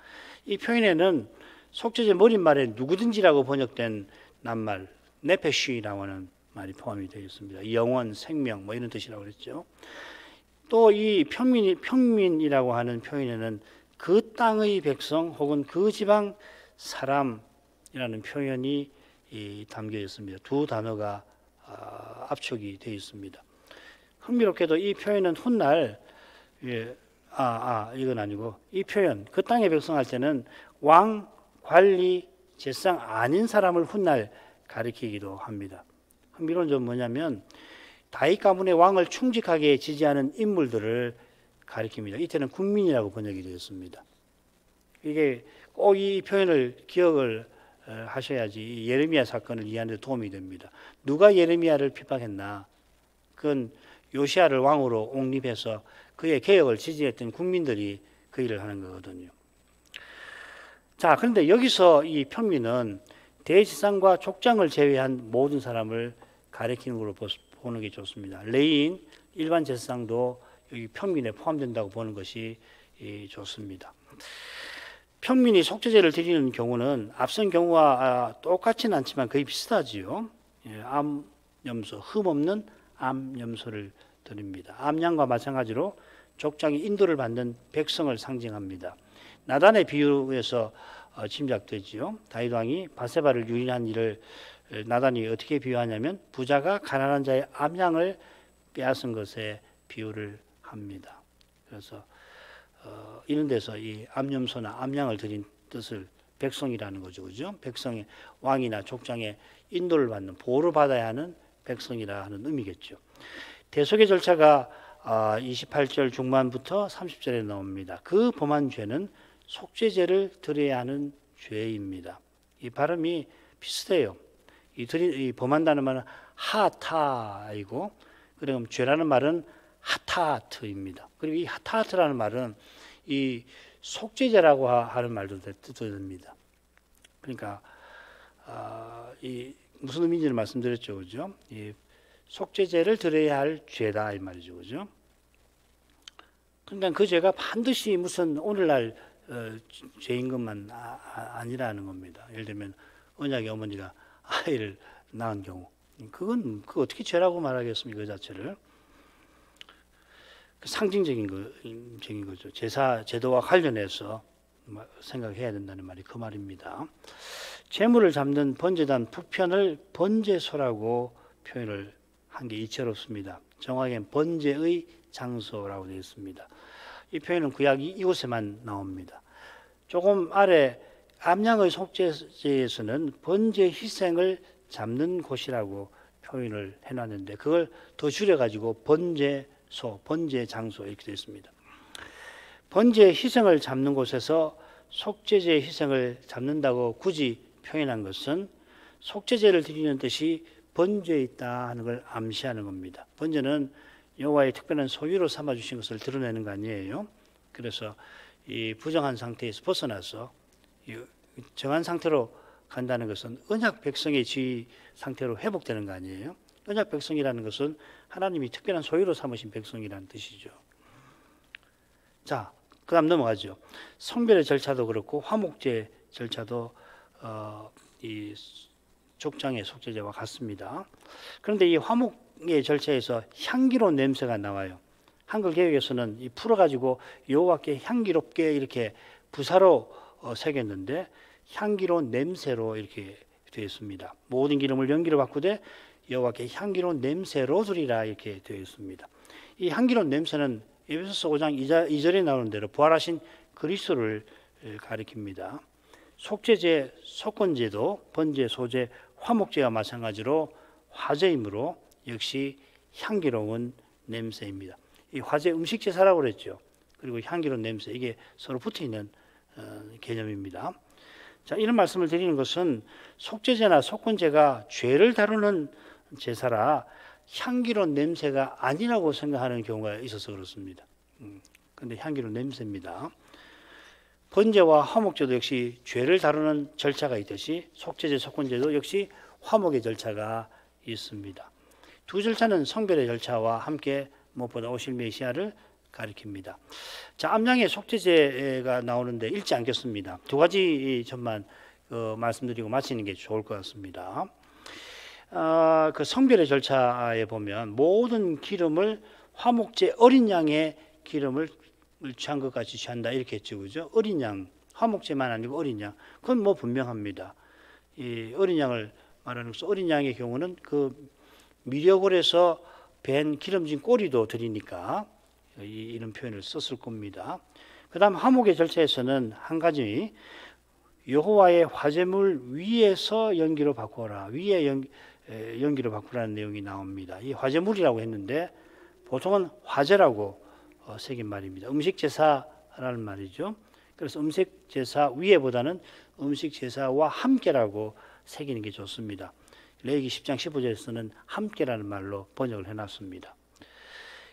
이 표현에는 속죄제 머릿말에 누구든지라고 번역된 낱말 네페쉬라고 하는 말이 포함이 되어 있습니다. 영원, 생명 뭐 이런 뜻이라고 그랬죠. 또 이 평민이라고 하는 표현에는 그 땅의 백성 혹은 그 지방 사람이라는 표현이 담겨 있습니다. 두 단어가 압축이 되어 있습니다. 흥미롭게도 이 표현은 훗날 이건 아니고 이 표현 그 땅의 백성 할 때는 왕, 관리, 제사장 아닌 사람을 훗날 가리키기도 합니다. 흥미로운 점은 뭐냐면 다윗 가문의 왕을 충직하게 지지하는 인물들을 가리킵니다. 이때는 국민이라고 번역이 되었습니다. 이게 꼭 이 표현을 기억을 하셔야지 예레미야 사건을 이해하는 데 도움이 됩니다. 누가 예레미야를 핍박했나? 그건 요시야를 왕으로 옹립해서 그의 개혁을 지지했던 국민들이 그 일을 하는 거거든요. 자, 그런데 여기서 이 편미는 대제사장과 족장을 제외한 모든 사람을 가리키는 걸로 보는 게 좋습니다. 레위인, 일반 제사장도 여기 편민에 포함된다고 보는 것이 좋습니다. 편민이 속죄제를 드리는 경우는 앞선 경우와 똑같지는 않지만 거의 비슷하지요. 암염소, 흠없는 암염소를 드립니다. 암양과 마찬가지로 족장이 인도를 받는 백성을 상징합니다. 나단의 비유에서 짐작되지요. 다윗 왕이 바세바를 유인한 일을 나단이 어떻게 비유하냐면 부자가 가난한 자의 암양을 빼앗은 것에 비유를 합니다. 그래서 이런 데서 이 암염소나 암양을 드린 뜻을 백성이라는 거죠, 그죠? 백성의 왕이나 족장의 인도를 받는 보호를 받아야 하는 백성이라 하는 의미겠죠. 대속의 절차가 28절 중반부터 30절에 나옵니다. 그 범한 죄는 속죄제를 드려야 하는 죄입니다. 이 발음이 비슷해요. 이 범한다는 말은 하타이고, 그럼 죄라는 말은 하타트입니다. 그리고 이 하타트라는 말은 이 속죄제라고 하는 말도 뜻입니다. 그러니까 이 무슨 의미인지를 말씀드렸죠, 그죠? 이 속죄제를 드려야 할 죄다 이 말이죠, 그죠? 그러니까 그 죄가 반드시 무슨 오늘날 죄인 것만 아니라는 겁니다. 예를 들면 언약의 어머니가 아이를 낳은 경우, 그건 어떻게 죄라고 말하겠습니까? 그 자체를 상징적인 거죠. 제도와 관련해서 생각해야 된다는 말이 그 말입니다. 재물을 잡는 번제단 북편을 번제소라고 표현을 한 게 이채롭습니다. 정확하게는 번제의 장소라고 되어 있습니다. 이 표현은 구약 이곳에만 나옵니다. 조금 아래 암양의 속죄제에서는 번제 희생을 잡는 곳이라고 표현을 해놨는데 그걸 더 줄여가지고 번제소, 번제 장소 이렇게 되어 있습니다. 번제 희생을 잡는 곳에서 속죄제 희생을 잡는다고 굳이 표현한 것은 속죄제를 드리는 뜻이 번제에 있다 하는 걸 암시하는 겁니다. 번제는 여호와의 특별한 소유로 삼아 주신 것을 드러내는 거 아니에요. 그래서 이 부정한 상태에서 벗어나서 정한 상태로 간다는 것은 언약 백성의 지위 상태로 회복되는 거 아니에요. 언약 백성이라는 것은 하나님이 특별한 소유로 삼으신 백성이라는 뜻이죠. 자, 그 다음 넘어가죠. 성별의 절차도 그렇고 화목제 절차도 이 족장의 속죄제와 같습니다. 그런데 이 화목의 절차에서 향기로운 냄새가 나와요. 한글 개역에서는 이 풀어가지고 여호와께 향기롭게 이렇게 부사로 새겼는데 향기로운 냄새로 이렇게 되어 있습니다. 모든 기름을 연기로 바꾸되 여호와께 향기로운 냄새로 드리라 이렇게 되어 있습니다. 이 향기로운 냄새는 에베소서 5장 2절에 나오는 대로 부활하신 그리스도를 가리킵니다. 속죄제, 속건제도 번제, 소제, 화목제와 마찬가지로 화제이므로 역시 향기로운 냄새입니다. 이 화제 음식 제사라고 그랬죠. 그리고 향기로운 냄새 이게 서로 붙어 있는 개념입니다. 자, 이런 말씀을 드리는 것은 속죄제나 속건제가 죄를 다루는 제사라 향기로운 냄새가 아니라고 생각하는 경우가 있어서 그렇습니다. 그런데 향기로운 냄새입니다. 번제와 화목제도 역시 죄를 다루는 절차가 있듯이 속죄제, 속건제도 역시 화목의 절차가 있습니다. 두 절차는 성별의 절차와 함께 무엇보다 오실 메시아를 가리킵니다. 자, 암양의 속죄제가 나오는데 읽지 않겠습니다. 두 가지 점만 말씀드리고 마치는 게 좋을 것 같습니다. 그 성별의 절차에 보면 모든 기름을 화목제 어린 양의 기름을 취한 것 같이 취한다 이렇게 했죠, 그죠? 어린 양, 화목제만 아니고 어린 양, 그건 뭐 분명합니다. 이 어린 양을 말하는 것은 어린 양의 경우는 그 미려골에서 벤 기름진 꼬리도 드리니까 이런 표현을 썼을 겁니다. 그 다음 화목의 절차에서는 한 가지 여호와의 화제물 위에서 연기로 바꾸어라. 위에 연기로 바꾸라는 내용이 나옵니다. 이 화제물이라고 했는데 보통은 화제라고 새긴 말입니다. 음식 제사라는 말이죠. 그래서 음식 제사 위에보다는 음식 제사와 함께라고 새기는 게 좋습니다. 레위기 10장 15절에서는 함께라는 말로 번역을 해놨습니다.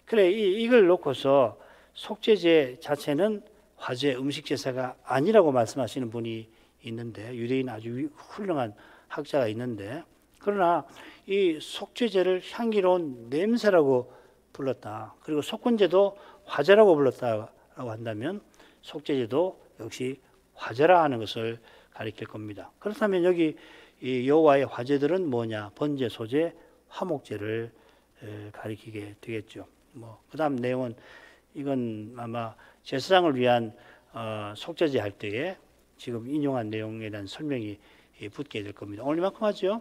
그래 이걸 놓고서 속죄제 자체는 화제 음식 제사가 아니라고 말씀하시는 분이 있는데 유대인 아주 훌륭한 학자가 있는데 그러나 이 속죄제를 향기로운 냄새라고 불렀다. 그리고 속건제도 화제라고 불렀다라고 한다면 속죄제도 역시 화제라 하는 것을 가리킬 겁니다. 그렇다면 여기 이 여호와의 화제들은 뭐냐? 번제, 소제, 화목제를 가리키게 되겠죠. 그다음 내용은 이건 아마 제사장을 위한 속죄제 할 때에 지금 인용한 내용에 대한 설명이 붙게 될 겁니다. 오늘 이만큼 하죠.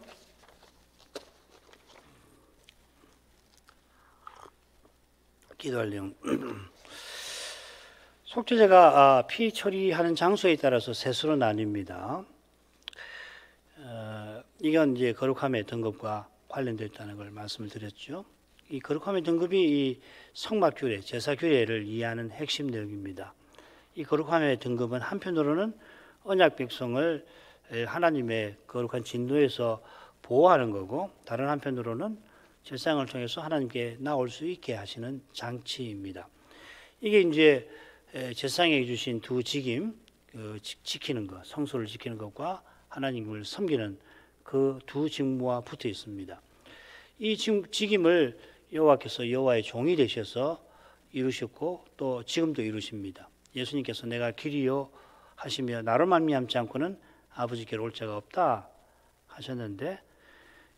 기도할 내용. 속죄제가 피 처리하는 장소에 따라서 셋으로 나뉩니다. 이건 이제 거룩함의 등급과 관련되어 있다는 걸 말씀을 드렸죠. 이 거룩함의 등급이 이 성막 규례, 제사 규례를 이해하는 핵심 내용입니다. 이 거룩함의 등급은 한편으로는 언약 백성을 하나님의 거룩한 진노에서 보호하는 거고 다른 한편으로는 제사장을 통해서 하나님께 나올 수 있게 하시는 장치입니다. 이게 이제 제사장에게 주신 두 직임, 지키는 것, 성소를 지키는 것과 하나님을 섬기는 그 두 직무와 붙어 있습니다. 이 직임을 여호와께서 여호와의 종이 되셔서 이루셨고 또 지금도 이루십니다. 예수님께서 내가 길이요 하시며 나로 말미암지 않고는 아버지께로 올 자가 없다 하셨는데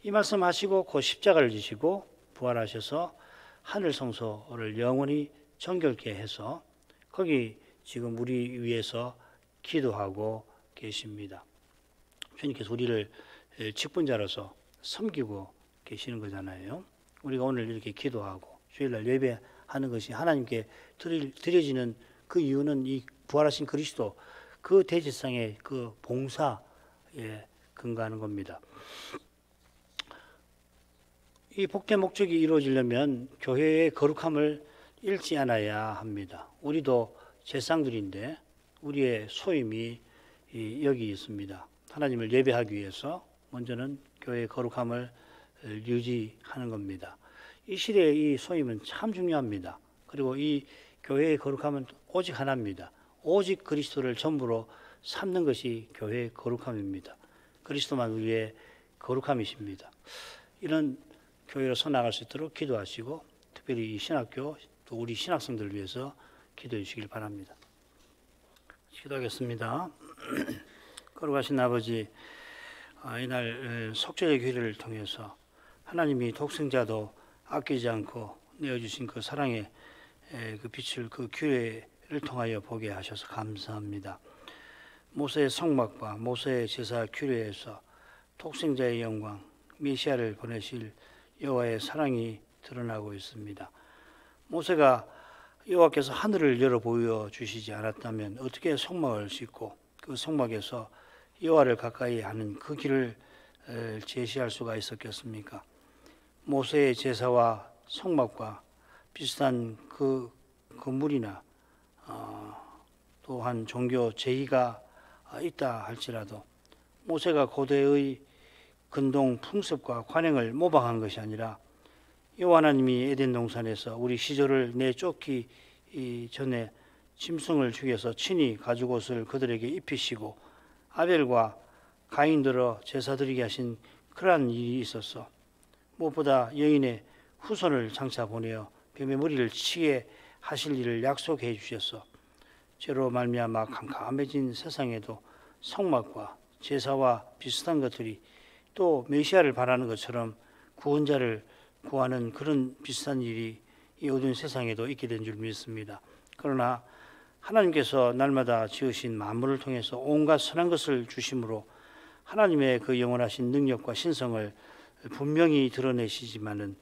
이 말씀하시고 그 십자가를 지시고 부활하셔서 하늘 성소를 영원히 정결케 해서 거기 지금 우리 위해서 기도하고 계십니다. 주님께서 우리를 직분자로서 섬기고 계시는 거잖아요. 우리가 오늘 이렇게 기도하고 주일날 예배하는 것이 하나님께 드려지는 그 이유는 이 부활하신 그리스도 그 대제사장의 그 봉사에 근거하는 겁니다. 이 복된 목적이 이루어지려면 교회의 거룩함을 잃지 않아야 합니다. 우리도 제사장들인데 우리의 소임이 여기 있습니다. 하나님을 예배하기 위해서 먼저는 교회의 거룩함을 유지하는 겁니다. 이 시대의 이 소임은 참 중요합니다. 그리고 이 교회의 거룩함은 오직 하나입니다. 오직 그리스도를 전부로 삼는 것이 교회의 거룩함입니다. 그리스도만 우리의 거룩함이십니다. 이런 교회로 나갈 수 있도록 기도하시고 특별히 이 신학교 또 우리 신학생들을 위해서 기도해 주시길 바랍니다. 기도하겠습니다. 거룩하신 아버지, 이날 속죄의 기회를 통해서 하나님이 독생자도 아끼지 않고 내어주신 그 사랑의 그 빛을 그 기회를 통하여 보게 하셔서 감사합니다. 모세의 성막과 모세의 제사 규례에서 독생자의 영광, 메시아를 보내실 여호와의 사랑이 드러나고 있습니다. 모세가 여호와께서 하늘을 열어 보여주시지 않았다면 어떻게 성막을 짓고 그 성막에서 여호와를 가까이 하는 그 길을 제시할 수가 있었겠습니까? 모세의 제사와 성막과 비슷한 그 건물이나 또한 종교 제의가 있다 할지라도 모세가 고대의 근동 풍습과 관행을 모방한 것이 아니라 여호와 하나님이 에덴 동산에서 우리 시절을 내쫓기 전에 짐승을 죽여서 친히 가죽옷을 그들에게 입히시고 아벨과 가인들어 제사 드리게 하신 그러한 일이 있었어. 무엇보다 여인의 후손을 장차 보내어 뱀의 머리를 치게 하실 일을 약속해 주셨어. 죄로 말미암아 캄캄해진 세상에도 성막과 제사와 비슷한 것들이 또 메시아를 바라는 것처럼 구원자를 구하는 그런 비슷한 일이 이 어두운 세상에도 있게 된 줄 믿습니다. 그러나 하나님께서 날마다 지으신 만물을 통해서 온갖 선한 것을 주심으로 하나님의 그 영원하신 능력과 신성을 분명히 드러내시지만은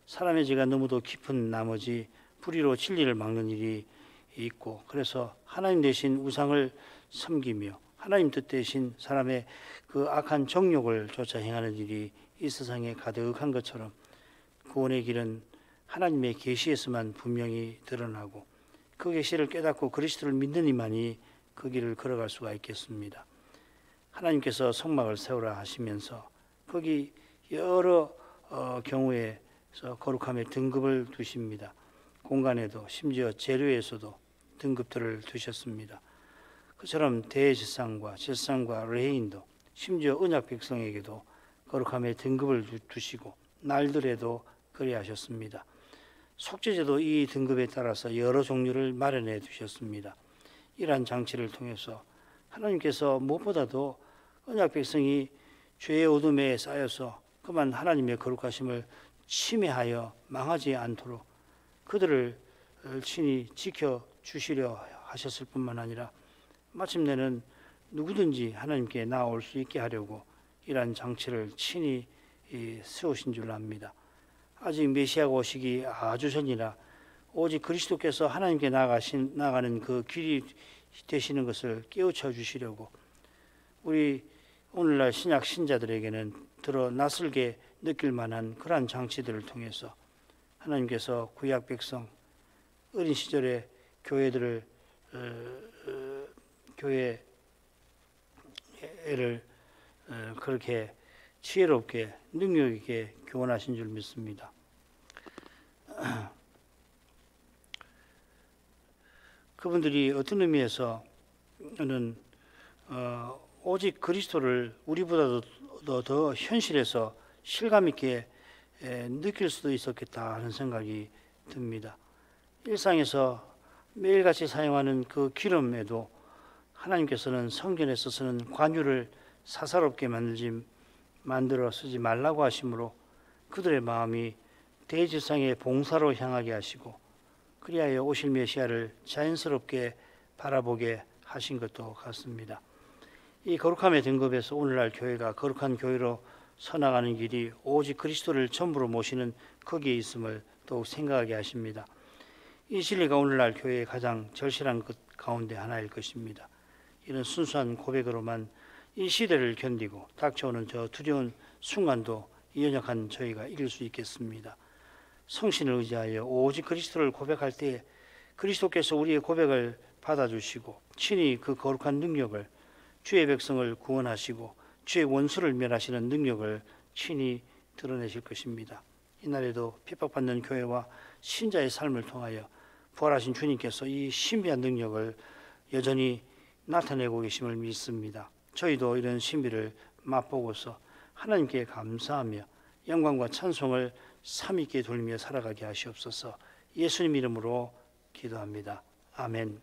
사람의 죄가 너무도 깊은 나머지 불의로 진리를 막는 일이 있고, 그래서 하나님 대신 우상을 섬기며 하나님 뜻 대신 사람의 그 악한 정욕을 쫓아 행하는 일이 이 세상에 가득한 것처럼 구원의 길은 하나님의 계시에서만 분명히 드러나고 그 계시를 깨닫고 그리스도를 믿는 이만이 그 길을 걸어갈 수가 있겠습니다. 하나님께서 성막을 세우라 하시면서 거기 여러 경우에서 거룩함의 등급을 두십니다. 공간에도 심지어 재료에서도 등급들을 두셨습니다. 그처럼 대제사장과 제사장과 레인도 심지어 언약 백성에게도 거룩함의 등급을 두시고 날들에도 그리하셨습니다. 속죄제도 이 등급에 따라서 여러 종류를 마련해 두셨습니다. 이러한 장치를 통해서 하나님께서 무엇보다도 언약 백성이 죄의 어둠에 쌓여서 그만 하나님의 거룩하심을 침해하여 망하지 않도록 그들을 친히 지켜주시려 하셨을 뿐만 아니라 마침내는 누구든지 하나님께 나아올 수 있게 하려고 이러한 장치를 친히 세우신 줄 압니다. 아직 메시아가 오시기 아주 전이라 오직 그리스도께서 하나님께 나아가는 그 길이 되시는 것을 깨우쳐 주시려고 우리 오늘날 신약 신자들에게는 들어 낯설게 느낄 만한 그러한 장치들을 통해서 하나님께서 구약 백성 어린 시절에 교회를 그렇게 지혜롭게 능력 있게 교훈하신 줄 믿습니다. 그분들이 어떤 의미에서는 오직 그리스도를 우리보다도 더 현실에서 실감 있게 느낄 수도 있었겠다 하는 생각이 듭니다. 일상에서 매일같이 사용하는 그 기름에도 하나님께서는 성전에 있어서는 관유를 사사롭게 만들어 쓰지 말라고 하심으로 그들의 마음이 대제사장의 봉사로 향하게 하시고 그리하여 오실 메시아를 자연스럽게 바라보게 하신 것도 같습니다. 이 거룩함의 등급에서 오늘날 교회가 거룩한 교회로 서나가는 길이 오직 그리스도를 전부로 모시는 거기에 있음을 더욱 생각하게 하십니다. 이 진리가 오늘날 교회의 가장 절실한 것 가운데 하나일 것입니다. 이런 순수한 고백으로만 이 시대를 견디고 닥쳐오는 저 두려운 순간도 이 연약한 저희가 이길 수 있겠습니다. 성신을 의지하여 오직 그리스도를 고백할 때에 그리스도께서 우리의 고백을 받아주시고 친히 그 거룩한 능력을 주의 백성을 구원하시고 주의 원수를 멸하시는 능력을 친히 드러내실 것입니다. 이날에도 핍박받는 교회와 신자의 삶을 통하여 부활하신 주님께서 이 신비한 능력을 여전히 나타내고 계심을 믿습니다. 저희도 이런 신비를 맛보고서 하나님께 감사하며 영광과 찬송을 삼위께 돌리며 살아가게 하시옵소서. 예수님 이름으로 기도합니다. 아멘.